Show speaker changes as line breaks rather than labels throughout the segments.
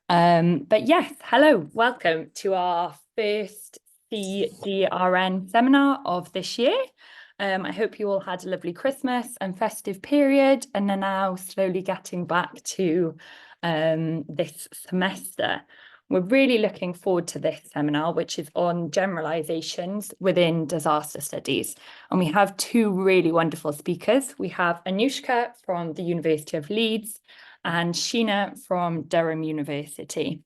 But yes, hello, welcome to our first CGRN seminar of this year. I hope you all had a lovely Christmas and festive period and are now slowly getting back to this semester. We're really looking forward to this seminar, which is on generalizations within disaster studies. And we have two really wonderful speakers. We have Anuszka from the University of Leeds and Sheena from Durham University.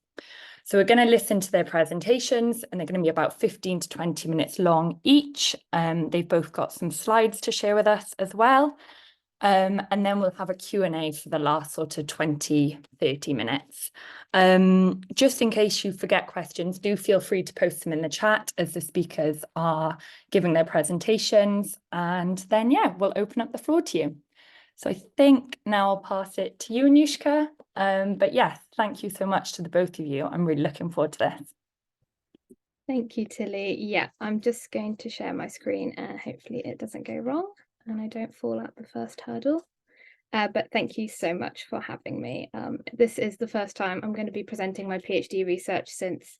So we're going to listen to their presentations, and they're going to be about 15 to 20 minutes long each. They've both got some slides to share with us as well. And then we'll have a Q&A for the last sort of 20, 30 minutes. Just in case you forget questions, do feel free to post them in the chat as the speakers are giving their presentations. And then, yeah, we'll open up the floor to you. So I think now I'll pass it to you, Anuszka. But yes, thank you so much to the both of you. I'm really looking forward to this.
Thank you, Tilly. Yeah, I'm just going to share my screen and hopefully it doesn't go wrong and I don't fall out the first hurdle. But thank you so much for having me. This is the first time I'm going to be presenting my PhD research since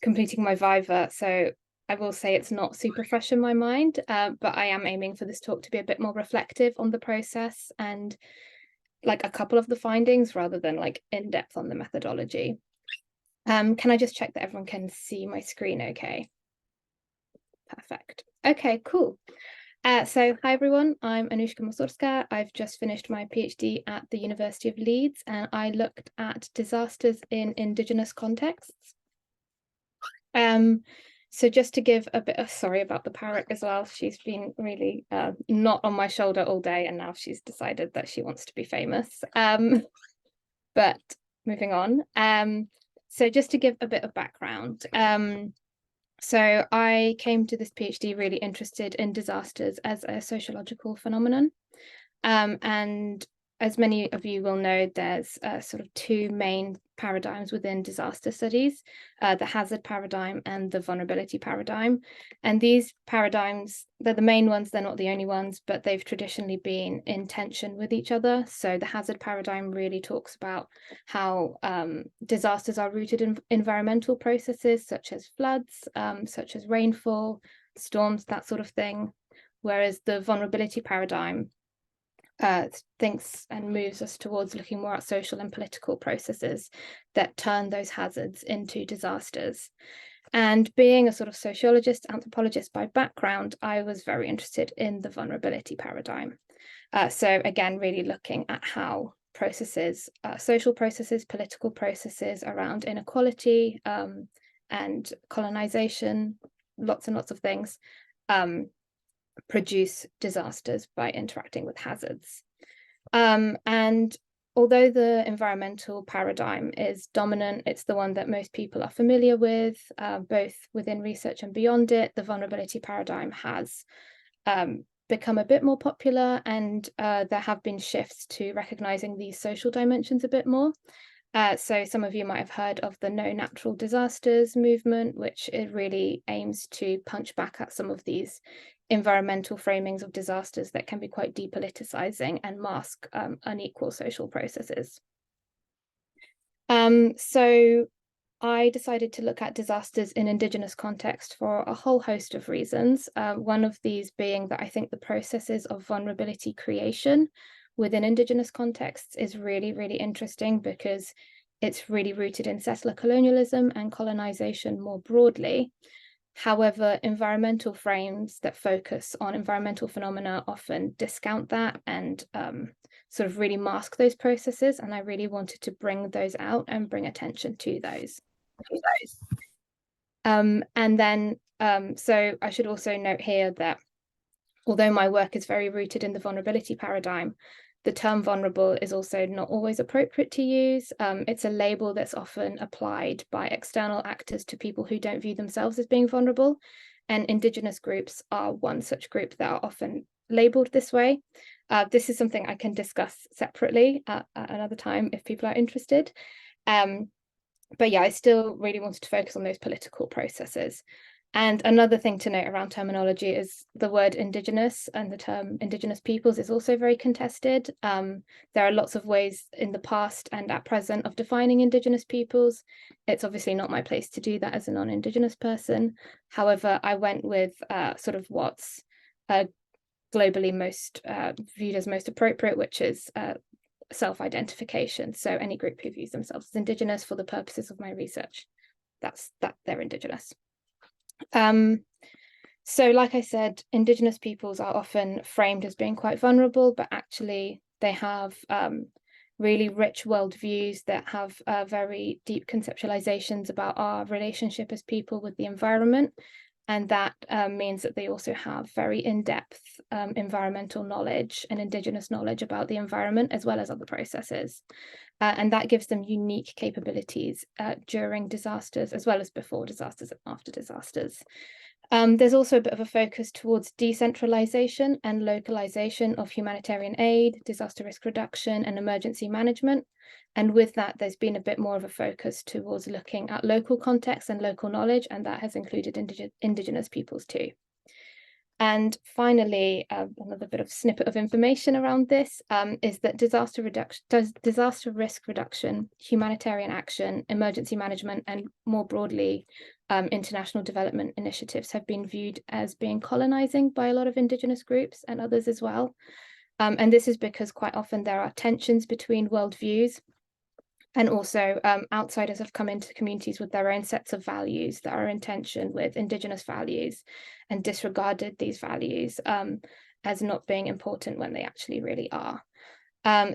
completing my Viva. So I will say it's not super fresh in my mind, but I am aiming for this talk to be a bit more reflective on the process and like a couple of the findings rather than like in depth on the methodology. Can I just check that everyone can see my screen okay? Perfect. Okay, cool. So hi everyone, I'm Anuszka Mosorska. I've just finished my PhD at the University of Leeds and I looked at disasters in Indigenous contexts. So just to give a bit of, sorry about the parrot as well, she's been really not on my shoulder all day and now she's decided that she wants to be famous. But moving on. So just to give a bit of background. So I came to this PhD really interested in disasters as a sociological phenomenon. And as many of you will know, there's sort of two main paradigms within disaster studies, the hazard paradigm and the vulnerability paradigm. And these paradigms, they're the main ones, they're not the only ones, but they've traditionally been in tension with each other. So the hazard paradigm really talks about how disasters are rooted in environmental processes, such as floods, such as rainfall, storms, that sort of thing. Whereas the vulnerability paradigm thinks and moves us towards looking more at social and political processes that turn those hazards into disasters. And being a sort of sociologist, anthropologist by background, I was very interested in the vulnerability paradigm. So again, really looking at how processes, social processes, political processes around inequality and colonization, lots and lots of things, produce disasters by interacting with hazards. And although the environmental paradigm is dominant, it's the one that most people are familiar with, both within research and beyond it. The vulnerability paradigm has become a bit more popular, and there have been shifts to recognizing these social dimensions a bit more. So some of you might have heard of the No Natural Disasters movement, which it really aims to punch back at some of these environmental framings of disasters that can be quite depoliticizing and mask unequal social processes. So I decided to look at disasters in Indigenous context for a whole host of reasons. One of these being that I think the processes of vulnerability creation within Indigenous contexts is really, really interesting because it's really rooted in settler colonialism and colonization more broadly. However, environmental frames that focus on environmental phenomena often discount that and sort of really mask those processes. And I really wanted to bring those out and bring attention to those. And then, so I should also note here that although my work is very rooted in the vulnerability paradigm, the term vulnerable is also not always appropriate to use. It's a label that's often applied by external actors to people who don't view themselves as being vulnerable. And Indigenous groups are one such group that are often labeled this way. This is something I can discuss separately at another time if people are interested. But yeah, I still really wanted to focus on those political processes. And another thing to note around terminology is the word indigenous, and the term indigenous peoples is also very contested. There are lots of ways in the past and at present of defining indigenous peoples. It's obviously not my place to do that as a non-indigenous person. However, I went with sort of what's globally most viewed as most appropriate, which is self-identification. So any group who views themselves as indigenous for the purposes of my research, that they're indigenous. So like I said, indigenous peoples are often framed as being quite vulnerable, but actually they have really rich worldviews that have very deep conceptualizations about our relationship as people with the environment. And that means that they also have very in-depth environmental knowledge and indigenous knowledge about the environment, as well as other processes. And that gives them unique capabilities during disasters, as well as before disasters and after disasters. There's also a bit of a focus towards decentralization and localization of humanitarian aid, disaster risk reduction, and emergency management. And with that, there's been a bit more of a focus towards looking at local context and local knowledge, and that has included indigenous peoples too. And finally, another bit of snippet of information around this is that disaster risk reduction, humanitarian action, emergency management, and more broadly, international development initiatives have been viewed as being colonizing by a lot of indigenous groups and others as well. And this is because quite often there are tensions between worldviews. And also outsiders have come into communities with their own sets of values that are in tension with indigenous values and disregarded these values as not being important when they actually really are.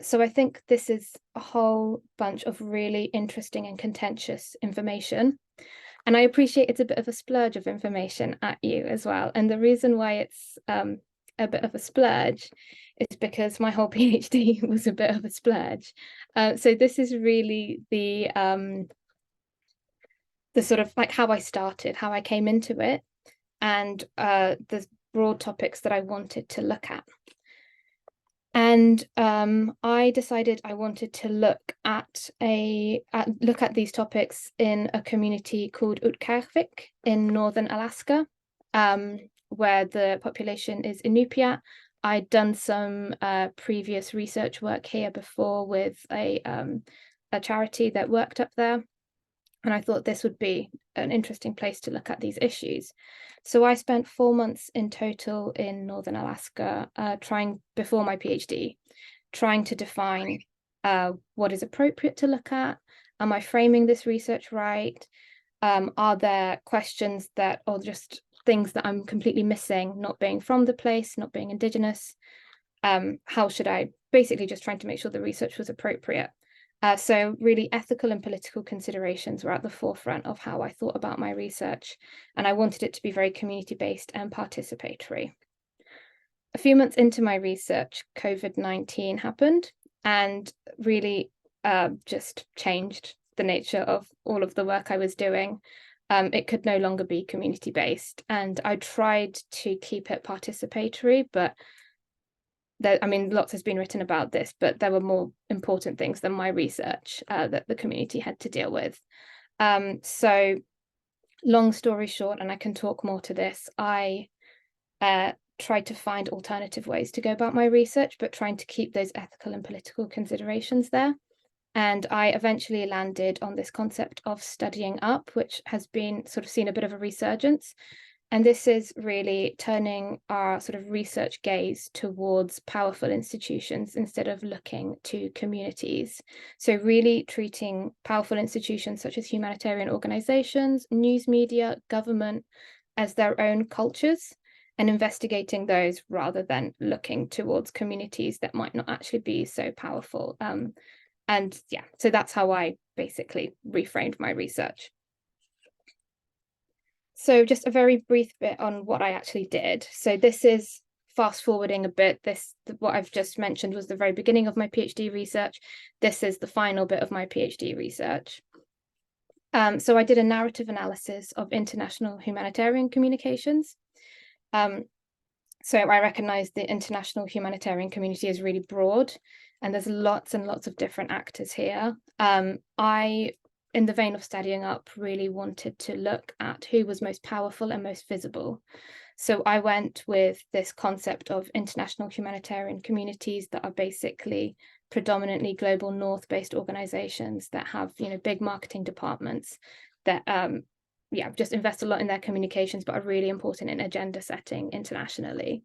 So I think this is a whole bunch of really interesting and contentious information. And I appreciate it's a bit of a splurge of information at you as well. And the reason why it's a bit of a splurge is because my whole PhD was a bit of a splurge. So this is really the sort of like how I started, how I came into it, and the broad topics that I wanted to look at. And I decided I wanted to look at these topics in a community called Utkarvik in northern Alaska, where the population is Inupiat. I'd done some previous research work here before with a charity that worked up there, and I thought this would be an interesting place to look at these issues. So I spent 4 months in total in northern Alaska, before my PhD, trying to define what is appropriate to look at. Am I framing this research right? Are there questions that are just things that I'm completely missing, not being from the place, not being indigenous? How should I, basically just trying to make sure the research was appropriate. So really ethical and political considerations were at the forefront of how I thought about my research, and I wanted it to be very community-based and participatory. A few months into my research, COVID-19 happened and really just changed the nature of all of the work I was doing. It could no longer be community-based, and I tried to keep it participatory, but lots has been written about this, but there were more important things than my research that the community had to deal with. So long story short, and I can talk more to this, I tried to find alternative ways to go about my research, but trying to keep those ethical and political considerations there. And I eventually landed on this concept of studying up, which has been sort of seen a bit of a resurgence. And this is really turning our sort of research gaze towards powerful institutions instead of looking to communities. So really treating powerful institutions such as humanitarian organizations, news media, government as their own cultures, and investigating those rather than looking towards communities that might not actually be so powerful. And yeah, so that's how I basically reframed my research. So just a very brief bit on what I actually did. So this is fast forwarding a bit. What I've just mentioned was the very beginning of my PhD research. This is the final bit of my PhD research. So I did a narrative analysis of international humanitarian communications. So I recognize the international humanitarian community is really broad, and there's lots and lots of different actors here. I in the vein of studying up, really wanted to look at who was most powerful and most visible. So I went with this concept of international humanitarian communities that are basically predominantly global north-based organizations that have, big marketing departments that just invest a lot in their communications, but are really important in agenda setting internationally.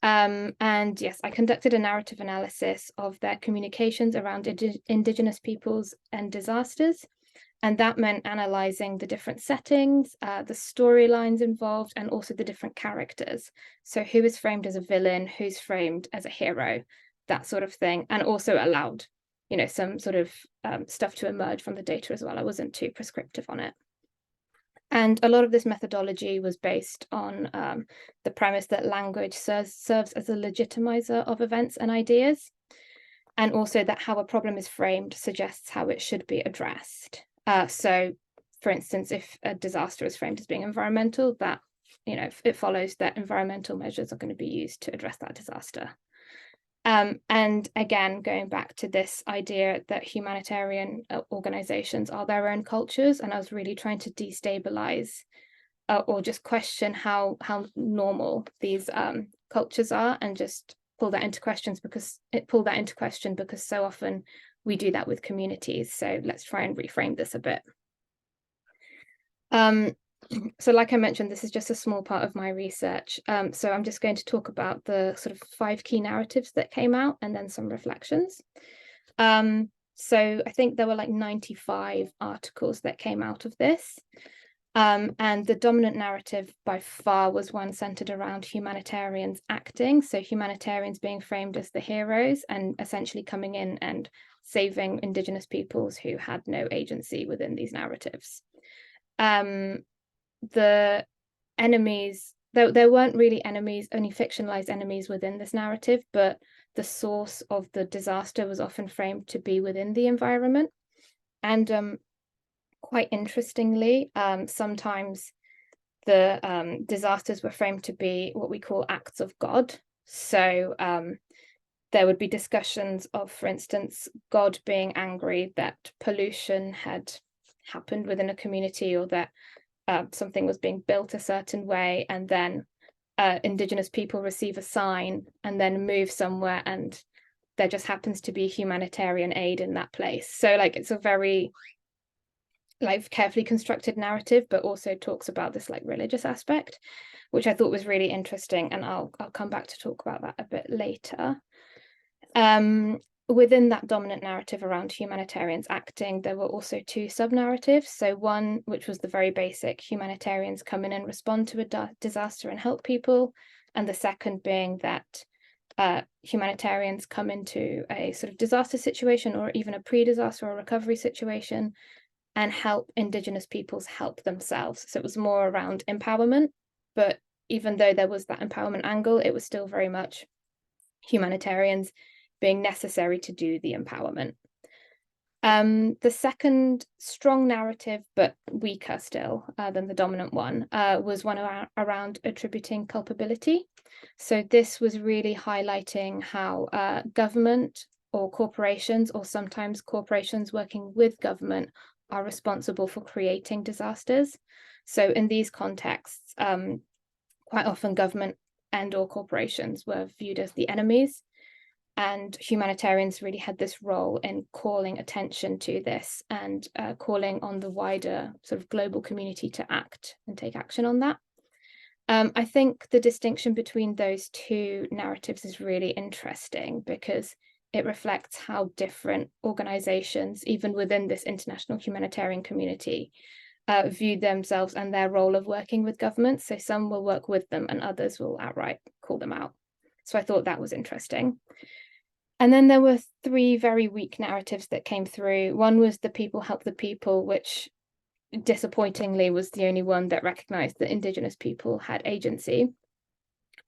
And yes, I conducted a narrative analysis of their communications around Indigenous peoples and disasters. And that meant analysing the different settings, the storylines involved, and also the different characters. So who is framed as a villain, who's framed as a hero, that sort of thing. And also allowed, some sort of stuff to emerge from the data as well. I wasn't too prescriptive on it. And a lot of this methodology was based on the premise that language serves as a legitimizer of events and ideas, and also that how a problem is framed suggests how it should be addressed. So, for instance, if a disaster is framed as being environmental, that, it follows that environmental measures are going to be used to address that disaster. And again, going back to this idea that humanitarian organizations are their own cultures, and I was really trying to destabilize or just question how normal these cultures are, and just pull that into question because so often we do that with communities. So let's try and reframe this a bit. So like I mentioned, this is just a small part of my research. So I'm just going to talk about the sort of 5 key narratives that came out and then some reflections. So I think there were like 95 articles that came out of this. And the dominant narrative by far was one centered around humanitarians acting. So humanitarians being framed as the heroes and essentially coming in and saving Indigenous peoples who had no agency within these narratives. The enemies, there weren't really enemies, only fictionalized enemies within this narrative, but the source of the disaster was often framed to be within the environment. And quite interestingly, sometimes the disasters were framed to be what we call acts of God. So there would be discussions of, for instance, God being angry that pollution had happened within a community, or that something was being built a certain way, and then Indigenous people receive a sign and then move somewhere, and there just happens to be humanitarian aid in that place. So like it's a very carefully constructed narrative, but also talks about this like religious aspect, which I thought was really interesting, and I'll come back to talk about that a bit later. Within that dominant narrative around humanitarians acting, there were also 2 sub-narratives. So one, which was the very basic, humanitarians come in and respond to a disaster and help people. And the second being that humanitarians come into a sort of disaster situation, or even a pre-disaster or recovery situation, and help Indigenous peoples help themselves. So it was more around empowerment, but even though there was that empowerment angle, it was still very much humanitarians being necessary to do the empowerment. The second strong narrative, but weaker still than the dominant one, was one around attributing culpability. So this was really highlighting how government or corporations, or sometimes corporations working with government, are responsible for creating disasters. So in these contexts, quite often government and or corporations were viewed as the enemies, and humanitarians really had this role in calling attention to this and calling on the wider sort of global community to act and take action on that. I think the distinction between those 2 narratives is really interesting, because it reflects how different organizations, even within this international humanitarian community, view themselves and their role of working with governments. So some will work with them and others will outright call them out. So I thought that was interesting. And then there were 3 very weak narratives that came through. One was the people help the people, which disappointingly was the only one that recognized that Indigenous people had agency.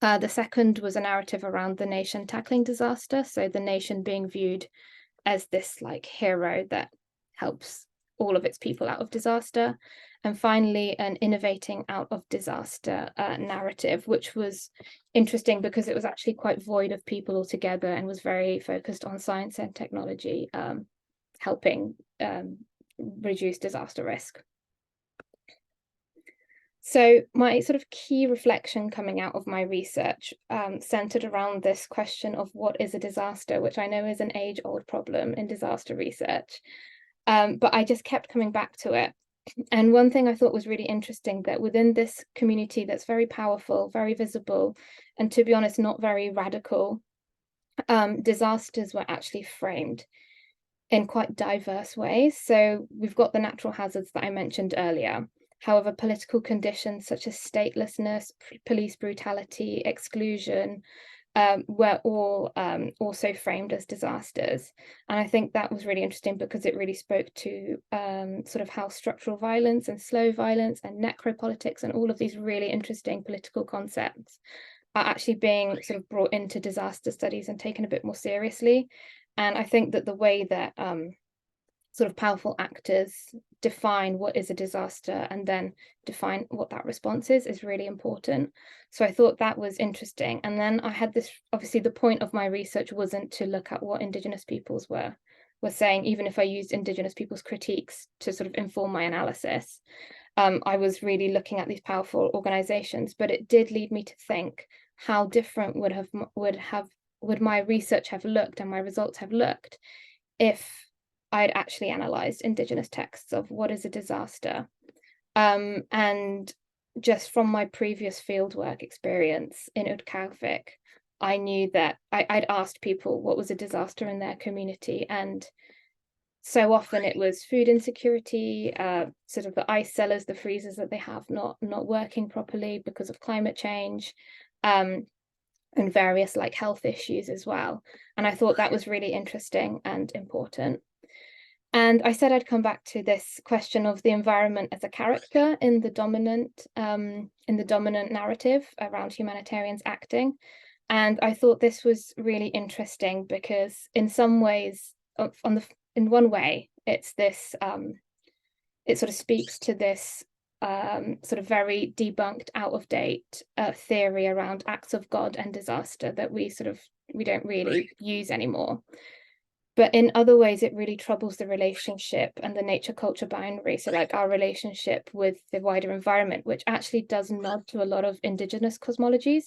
The second was a narrative around the nation tackling disaster. So the nation being viewed as this like hero that helps all of its people out of disaster. And finally, an innovating out of disaster narrative, which was interesting because it was actually quite void of people altogether and was very focused on science and technology, helping reduce disaster risk. So my sort of key reflection coming out of my research centered around this question of what is a disaster, which I know is an age-old problem in disaster research. But I just kept coming back to it. And one thing I thought was really interesting, that within this community that's very powerful, very visible, and to be honest, not very radical, disasters were actually framed in quite diverse ways. So we've got the natural hazards that I mentioned earlier. However, political conditions such as statelessness, police brutality, exclusion, were all also framed as disasters. And I think that was really interesting because it really spoke to sort of how structural violence and slow violence and necropolitics and all of these really interesting political concepts are actually being sort of brought into disaster studies and taken a bit more seriously. And I think that the way that sort of powerful actors define what is a disaster and then define what that response is really important. So I thought that was interesting. And then I had this, obviously the point of my research wasn't to look at what Indigenous peoples were saying, even if I used Indigenous people's critiques to sort of inform my analysis. I was really looking at these powerful organizations, but it did lead me to think how different would my research have looked and my results have looked if I'd actually analysed Indigenous texts of what is a disaster. And just from my previous fieldwork experience in Udkarvik, I knew that I'd asked people what was a disaster in their community, and so often it was food insecurity, sort of the ice cellars, the freezers that they have not working properly because of climate change, and various like health issues as well. And I thought that was really interesting and important. And I said I'd come back to this question of the environment as a character in the dominant narrative around humanitarians acting. And I thought this was really interesting because in some ways, in one way, it's this, it sort of speaks to this sort of very debunked, out of date theory around acts of God and disaster that we don't really use anymore. But in other ways, it really troubles the relationship and the nature-culture boundary. So like our relationship with the wider environment, which actually does nod to a lot of Indigenous cosmologies.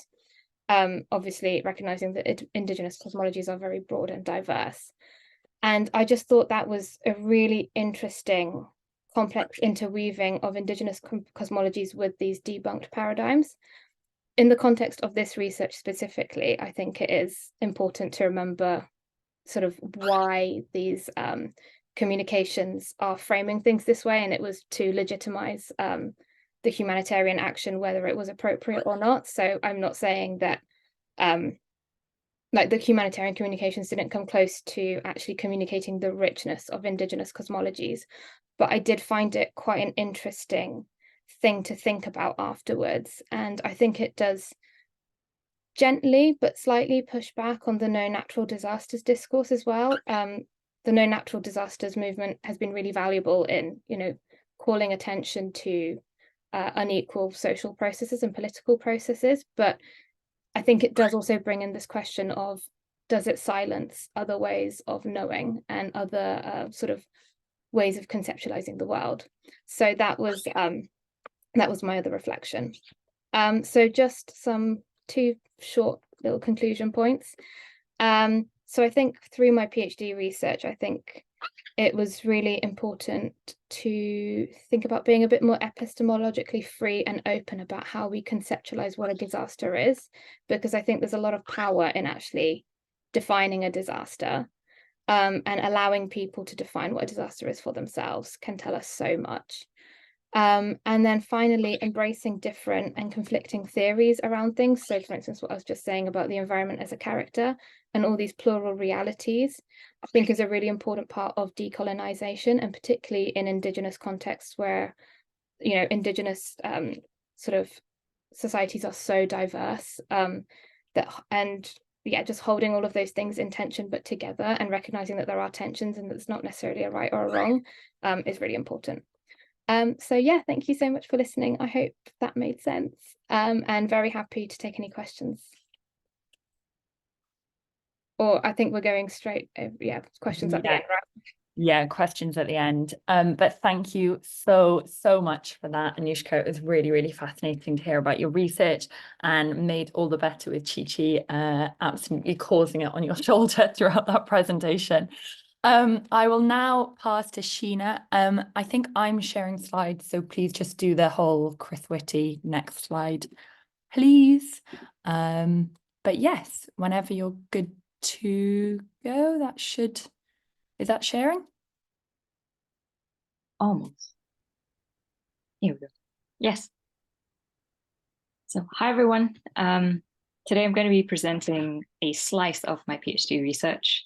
Obviously, recognizing that Indigenous cosmologies are very broad and diverse. And I just thought that was a really interesting, complex interweaving of Indigenous cosmologies with these debunked paradigms. In the context of this research specifically, I think it is important to remember sort of why these communications are framing things this way, and it was to legitimize the humanitarian action, whether it was appropriate or not. So I'm not saying that like the humanitarian communications didn't come close to actually communicating the richness of Indigenous cosmologies, but I did find it quite an interesting thing to think about afterwards. And I think it does gently but slightly push back on the no natural disasters discourse as well. The no natural disasters movement has been really valuable in, calling attention to unequal social processes and political processes. But I think it does also bring in this question of, does it silence other ways of knowing and other sort of ways of conceptualizing the world? So that was my other reflection. So just two short little conclusion points. So I think through my PhD research, I think it was really important to think about being a bit more epistemologically free and open about how we conceptualize what a disaster is, because I think there's a lot of power in actually defining a disaster, and allowing people to define what a disaster is for themselves can tell us so much. And then finally, embracing different and conflicting theories around things. So for instance, what I was just saying about the environment as a character and all these plural realities, I think is a really important part of decolonization, and particularly in Indigenous contexts where, Indigenous sort of societies are so diverse, just holding all of those things in tension but together, and recognizing that there are tensions and that's not necessarily a right or a wrong, is really important. So yeah, thank you so much for listening. I hope that made sense, and very happy to take any questions. Or I think we're going straight, questions at the end, right?
Yeah, questions at the end. But thank you so much for that, Anuszka. It was really, really fascinating to hear about your research, and made all the better with Chi absolutely causing it on your shoulder throughout that presentation. I will now pass to Sheena. I think I'm sharing slides, so please just do the whole Chris Whitty next slide, please. But yes, whenever you're good to go, that should... Is that sharing?
Almost. Here we go. Yes. So, hi everyone. Today I'm going to be presenting a slice of my PhD research.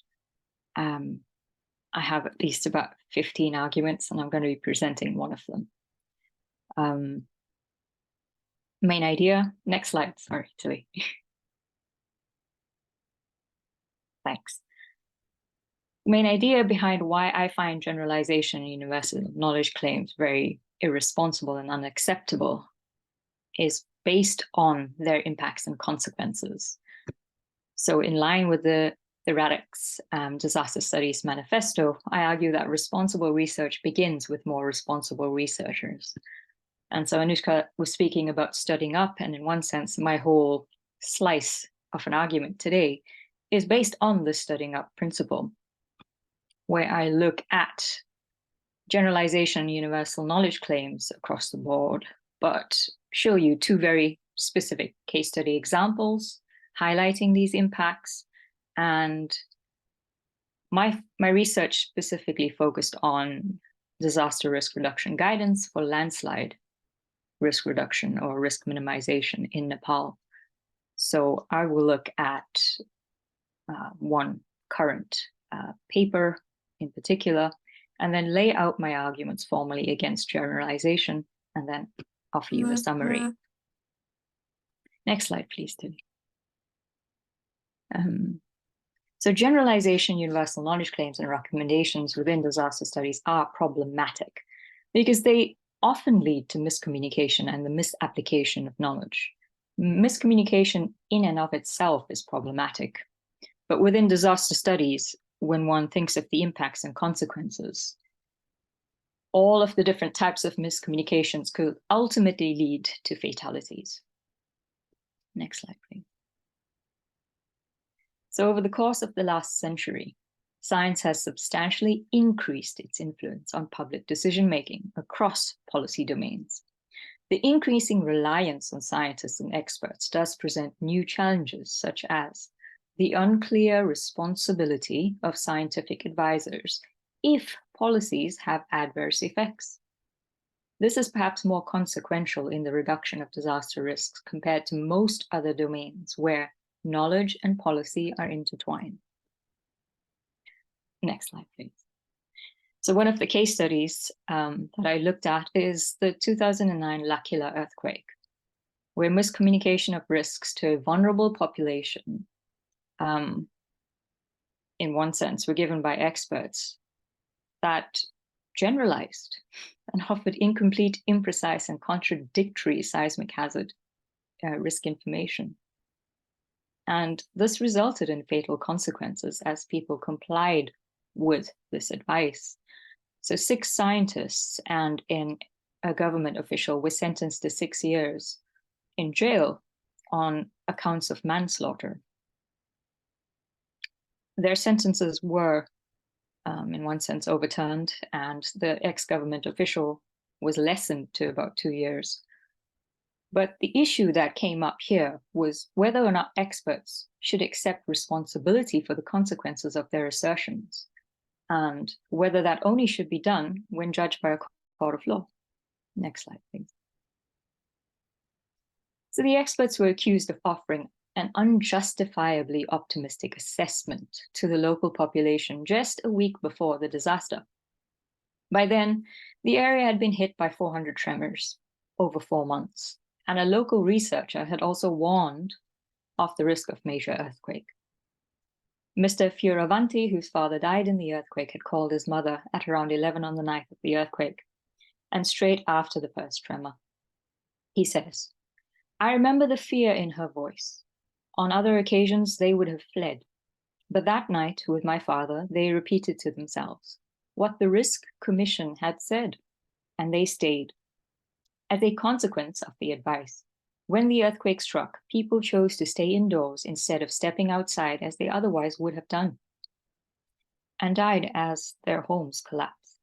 I have at least about 15 arguments, and I'm going to be presenting one of them. Main idea. Next slide. Sorry, silly. Thanks. Main idea behind why I find generalization and universal knowledge claims very irresponsible and unacceptable is based on their impacts and consequences. So in line with the RADIC's Disaster Studies Manifesto, I argue that responsible research begins with more responsible researchers. And so Anuszka was speaking about studying up, and in one sense, my whole slice of an argument today is based on the studying up principle, where I look at generalization and universal knowledge claims across the board, but show you two very specific case study examples highlighting these impacts. And my research specifically focused on disaster risk reduction guidance for landslide risk reduction or risk minimization in Nepal. So I will look at one current paper in particular, and then lay out my arguments formally against generalization, and then offer you a summary. Next slide, please, Tilly. So generalization, universal knowledge claims, and recommendations within disaster studies are problematic because they often lead to miscommunication and the misapplication of knowledge. Miscommunication in and of itself is problematic, but within disaster studies, when one thinks of the impacts and consequences, all of the different types of miscommunications could ultimately lead to fatalities. Next slide, please. So over the course of the last century, science has substantially increased its influence on public decision-making across policy domains. The increasing reliance on scientists and experts does present new challenges, such as the unclear responsibility of scientific advisors if policies have adverse effects. This is perhaps more consequential in the reduction of disaster risks compared to most other domains where knowledge and policy are intertwined. Next slide, please. So one of the case studies that I looked at is the 2009 L'Aquila earthquake, where miscommunication of risks to a vulnerable population, in one sense, were given by experts that generalized and offered incomplete, imprecise, and contradictory seismic hazard risk information. And this resulted in fatal consequences as people complied with this advice. So 6 scientists and a government official were sentenced to 6 years in jail on accounts of manslaughter. Their sentences were, in one sense, overturned, and the ex-government official was lessened to about 2 years. But the issue that came up here was whether or not experts should accept responsibility for the consequences of their assertions, and whether that only should be done when judged by a court of law. Next slide, please. So the experts were accused of offering an unjustifiably optimistic assessment to the local population just a week before the disaster. By then, the area had been hit by 400 tremors over 4 months, and a local researcher had also warned of the risk of major earthquake. Mr. Fioravanti, whose father died in the earthquake, had called his mother at around 11 on the night of the earthquake, and straight after the first tremor. He says, "I remember the fear in her voice. On other occasions, they would have fled. But that night, with my father, they repeated to themselves, what the Risk Commission had said, and they stayed. As a consequence of the advice, when the earthquake struck, people chose to stay indoors instead of stepping outside as they otherwise would have done, and died as their homes collapsed.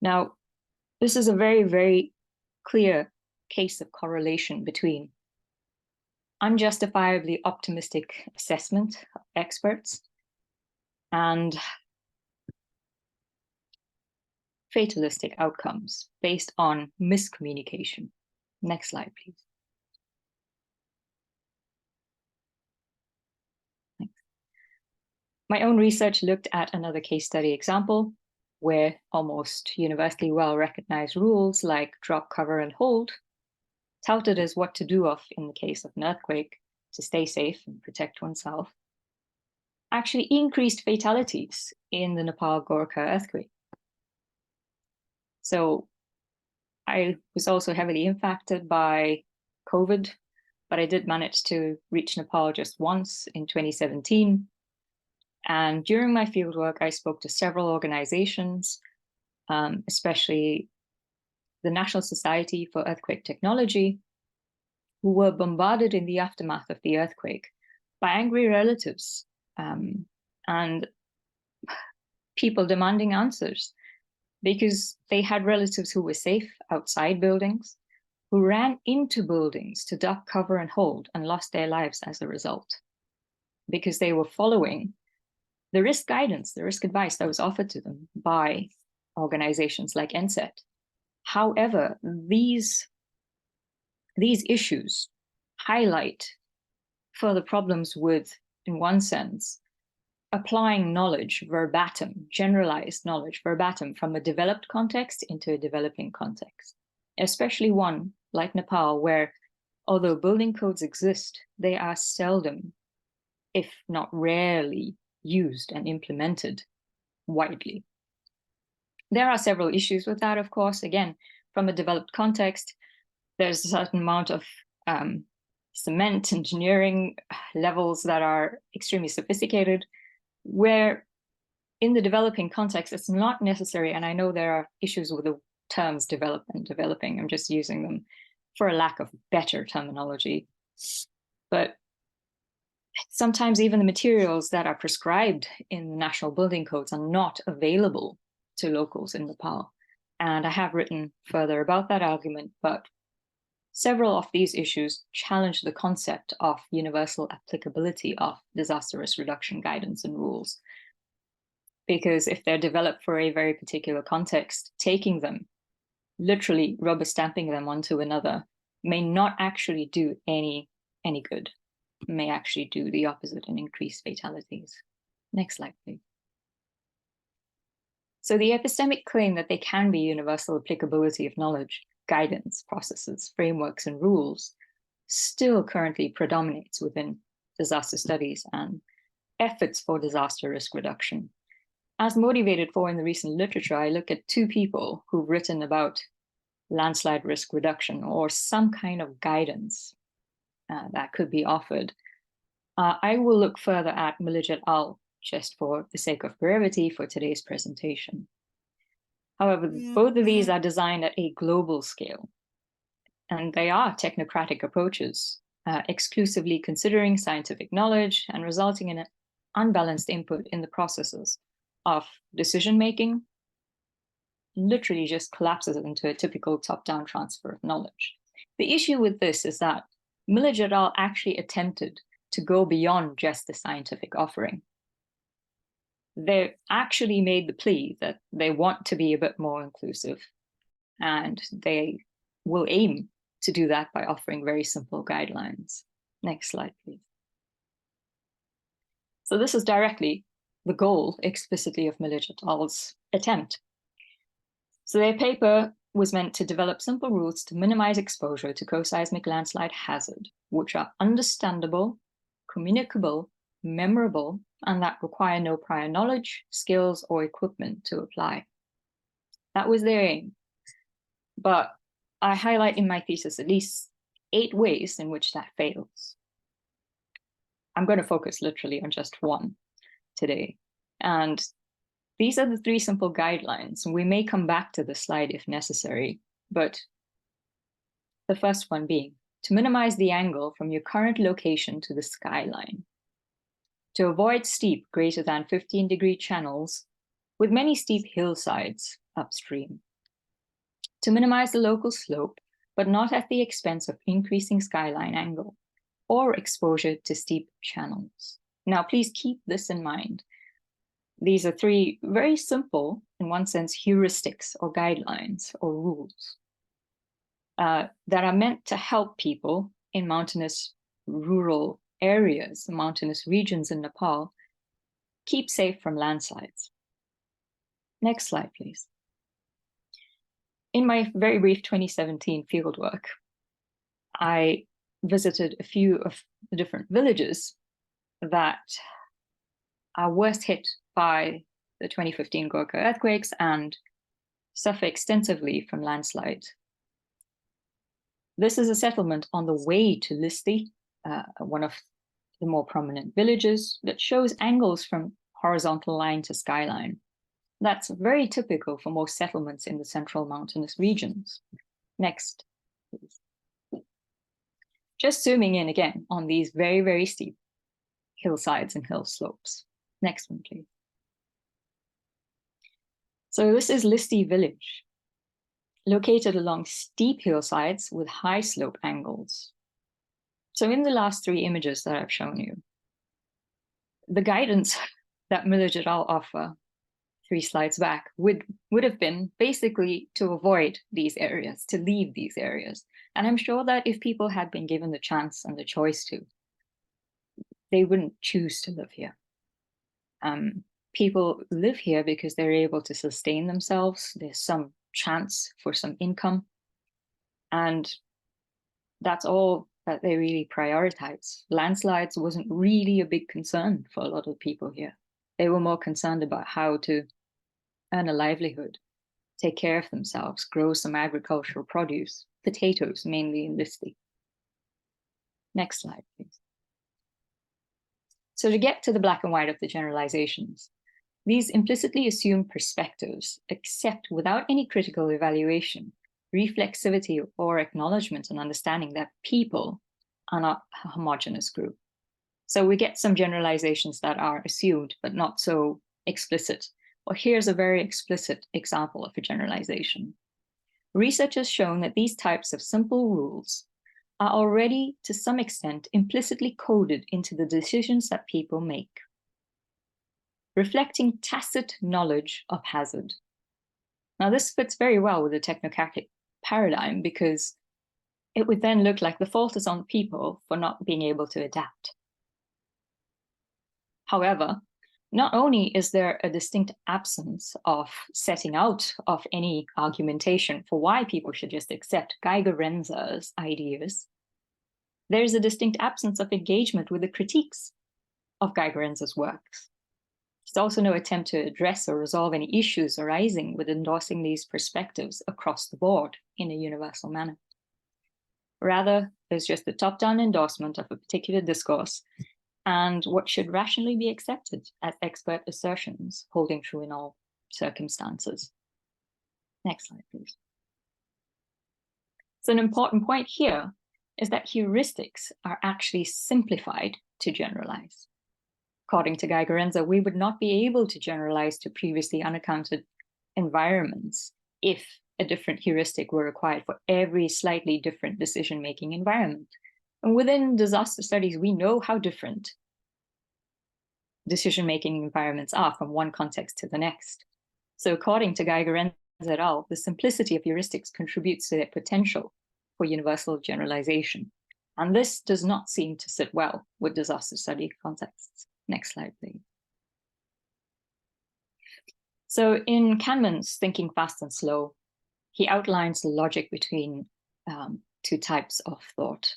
Now, this is a very, very clear case of correlation between unjustifiably optimistic assessment of experts and fatalistic outcomes based on miscommunication. Next slide, please. Thanks. My own research looked at another case study example where almost universally well-recognized rules like drop, cover, and hold, touted as what to do in the case of an earthquake to stay safe and protect oneself, actually increased fatalities in the Nepal Gorkha earthquake. So I was also heavily impacted by COVID, but I did manage to reach Nepal just once in 2017. And during my fieldwork, I spoke to several organizations, especially the National Society for Earthquake Technology, who were bombarded in the aftermath of the earthquake by angry relatives and people demanding answers because they had relatives who were safe outside buildings, who ran into buildings to duck, cover, and hold and lost their lives as a result because they were following the risk guidance, the risk advice that was offered to them by organizations like NSET. However, these issues highlight further problems with, in one sense, applying knowledge verbatim, generalized knowledge verbatim from a developed context into a developing context, especially one like Nepal, where although building codes exist, they are seldom, if not rarely, used and implemented widely. There are several issues with that, of course. Again, from a developed context, there's a certain amount of cement engineering levels that are extremely sophisticated, where in the developing context, it's not necessary. And I know there are issues with the terms develop and developing. I'm just using them for a lack of better terminology. But sometimes even the materials that are prescribed in the national building codes are not available to locals in Nepal. And I have written further about that argument, but several of these issues challenge the concept of universal applicability of disaster risk reduction guidance and rules. Because if they're developed for a very particular context, taking them, literally rubber stamping them onto another, may not actually do any good, may actually do the opposite and increase fatalities. Next slide, please. So the epistemic claim that there can be universal applicability of knowledge, guidance, processes, frameworks, and rules still currently predominates within disaster studies and efforts for disaster risk reduction. As motivated for in the recent literature, I look at two people who've written about landslide risk reduction or some kind of guidance that could be offered. I will look further at Millage et al. Just for the sake of brevity for today's presentation. However, both of these are designed at a global scale, and they are technocratic approaches, exclusively considering scientific knowledge and resulting in an unbalanced input in the processes of decision-making, literally just collapses into a typical top-down transfer of knowledge. The issue with this is that Millage et al. Actually attempted to go beyond just the scientific offering. They actually made the plea that they want to be a bit more inclusive, and they will aim to do that by offering very simple guidelines. Next slide, please. So this is directly the goal explicitly of Millage et al.'s attempt. So their paper was meant to develop simple rules to minimize exposure to co-seismic landslide hazard, which are understandable, communicable, memorable, and that require no prior knowledge, skills, or equipment to apply. That was their aim. But I highlight in my thesis at least 8 ways in which that fails. I'm going to focus literally on just one today. And These are the three simple guidelines. We may come back to the slide if necessary, but the first one being to minimize the angle from your current location to the skyline, to avoid steep greater than 15-degree channels with many steep hillsides upstream, to minimize the local slope, but not at the expense of increasing skyline angle or exposure to steep channels. Now, please keep this in mind. These are three very simple, in one sense, heuristics or guidelines or rules that are meant to help people in mountainous rural areas, mountainous regions in Nepal, keep safe from landslides. Next slide, please. In my very brief 2017 fieldwork, I visited a few of the different villages that are worst hit by the 2015 Gorkha earthquakes and suffer extensively from landslides. This is a settlement on the way to Listi, one of the more prominent villages, that shows angles from horizontal line to skyline. That's very typical for most settlements in the central mountainous regions. Next, please. Just zooming in again on these very, very steep hillsides and hill slopes. Next one, please. So this is Listi village, located along steep hillsides with high slope angles. So in the last three images that I've shown you, the guidance that Millage et al. Offer 3 slides back would have been basically to avoid these areas, to leave these areas. And I'm sure that if people had been given the chance and the choice to, they wouldn't choose to live here. People live here because they're able to sustain themselves. There's some chance for some income. And that's all that they really prioritize. Landslides wasn't really a big concern for a lot of people here. They were more concerned about how to earn a livelihood, take care of themselves, grow some agricultural produce, potatoes mainly in Listi. Next slide, please. So to get to the black and white of the generalizations, these implicitly assume perspectives, except without any critical evaluation, reflexivity, or acknowledgement and understanding that people are not a homogeneous group. So we get some generalizations that are assumed, but not so explicit. Well, here's a very explicit example of a generalization. Research has shown that these types of simple rules are already, to some extent, implicitly coded into the decisions that people make, reflecting tacit knowledge of hazard. Now, this fits very well with the technocratic paradigm because it would then look like the fault is on people for not being able to adapt. However, not only is there a distinct absence of setting out of any argumentation for why people should just accept Geiger-Renser's ideas, there is a distinct absence of engagement with the critiques of Geiger-Renser's works. There's also no attempt to address or resolve any issues arising with endorsing these perspectives across the board in a universal manner. Rather, there's just a top-down endorsement of a particular discourse and what should rationally be accepted as expert assertions, holding true in all circumstances. Next slide, please. So an important point here is that heuristics are actually simplified to generalize. According to Geiger-Renser, we would not be able to generalize to previously unaccounted environments if a different heuristic were required for every slightly different decision-making environment. And within disaster studies, we know how different decision-making environments are from one context to the next. So according to Geiger-Renser et al., the simplicity of heuristics contributes to their potential for universal generalization. And this does not seem to sit well with disaster study contexts. Next slide, please. So in Kahneman's Thinking Fast and Slow, he outlines the logic between 2 types of thought.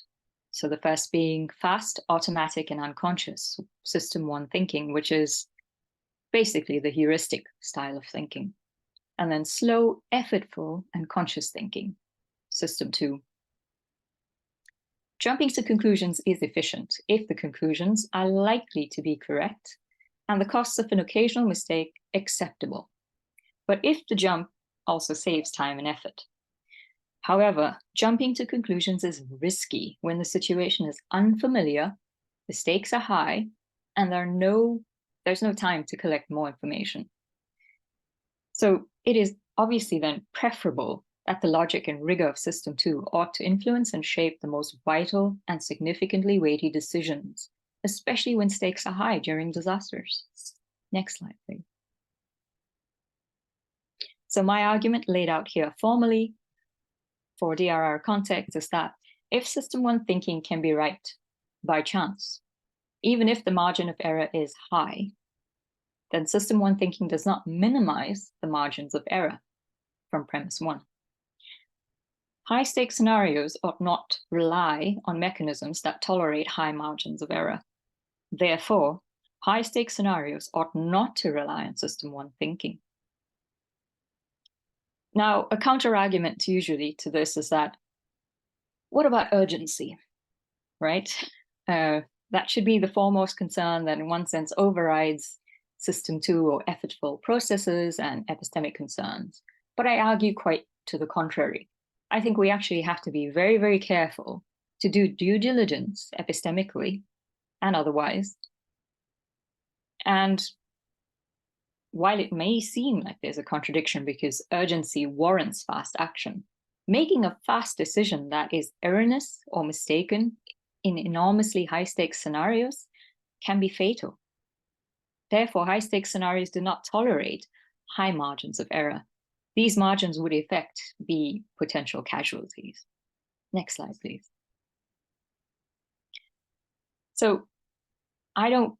So the first being fast, automatic, and unconscious, system 1 thinking, which is basically the heuristic style of thinking. And then slow, effortful, and conscious thinking, system 2. Jumping to conclusions is efficient if the conclusions are likely to be correct and the costs of an occasional mistake acceptable. But if the jump also saves time and effort. However, jumping to conclusions is risky when the situation is unfamiliar, the stakes are high, and there's no time to collect more information. So it is obviously then preferable that the logic and rigor of System 2 ought to influence and shape the most vital and significantly weighty decisions, especially when stakes are high during disasters. Next slide, please. So my argument laid out here formally for DRR context is that if System 1 thinking can be right by chance, even if the margin of error is high, then System 1 thinking does not minimize the margins of error from premise 1. High-stakes scenarios ought not rely on mechanisms that tolerate high margins of error. Therefore, high-stakes scenarios ought not to rely on System 1 thinking. Now, a counter-argument usually to this is that, what about urgency, right? That should be the foremost concern that in one sense overrides System 2 or effortful processes and epistemic concerns. But I argue quite to the contrary. I think we actually have to be very, very careful to do due diligence epistemically and otherwise. And while it may seem like there's a contradiction because urgency warrants fast action, making a fast decision that is erroneous or mistaken in enormously high-stakes scenarios can be fatal. Therefore, high-stakes scenarios do not tolerate high margins of error. These margins would in effect be potential casualties. Next slide, please. So I don't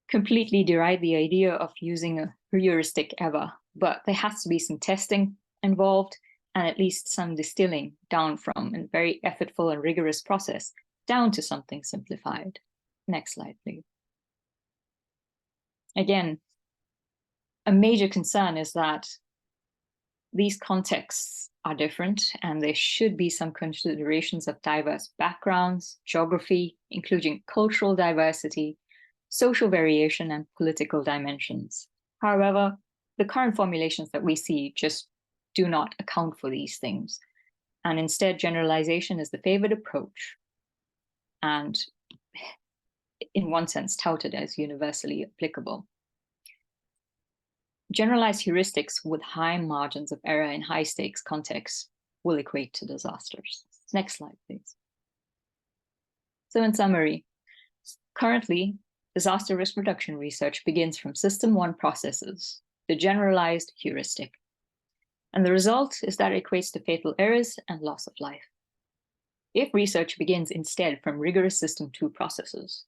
completely deride the idea of using a heuristic ever, but there has to be some testing involved and at least some distilling down from a very effortful and rigorous process down to something simplified. Next slide, please. Again, a major concern is that these contexts are different and there should be some considerations of diverse backgrounds, geography, including cultural diversity, social variation, and political dimensions. However, the current formulations that we see just do not account for these things. And instead, generalization is the favored approach and in one sense touted as universally applicable. Generalized heuristics with high margins of error in high-stakes contexts will equate to disasters. Next slide, please. So in summary, currently, disaster risk reduction research begins from System 1 processes, the generalized heuristic. And the result is that it equates to fatal errors and loss of life. If research begins instead from rigorous System 2 processes,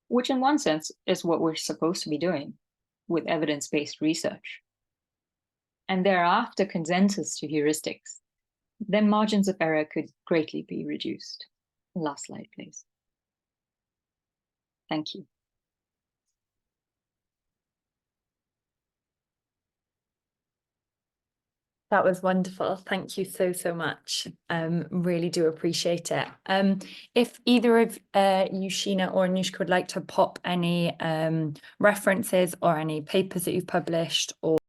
which in one sense is what we're supposed to be doing with evidence-based research, and thereafter consensus to heuristics, then margins of error could greatly be reduced. Last slide, please. Thank you.
That was wonderful. Thank you so, so much. Really do appreciate it. If either of you, Sheena or Anuszka, would like to pop any references or any papers that you've published or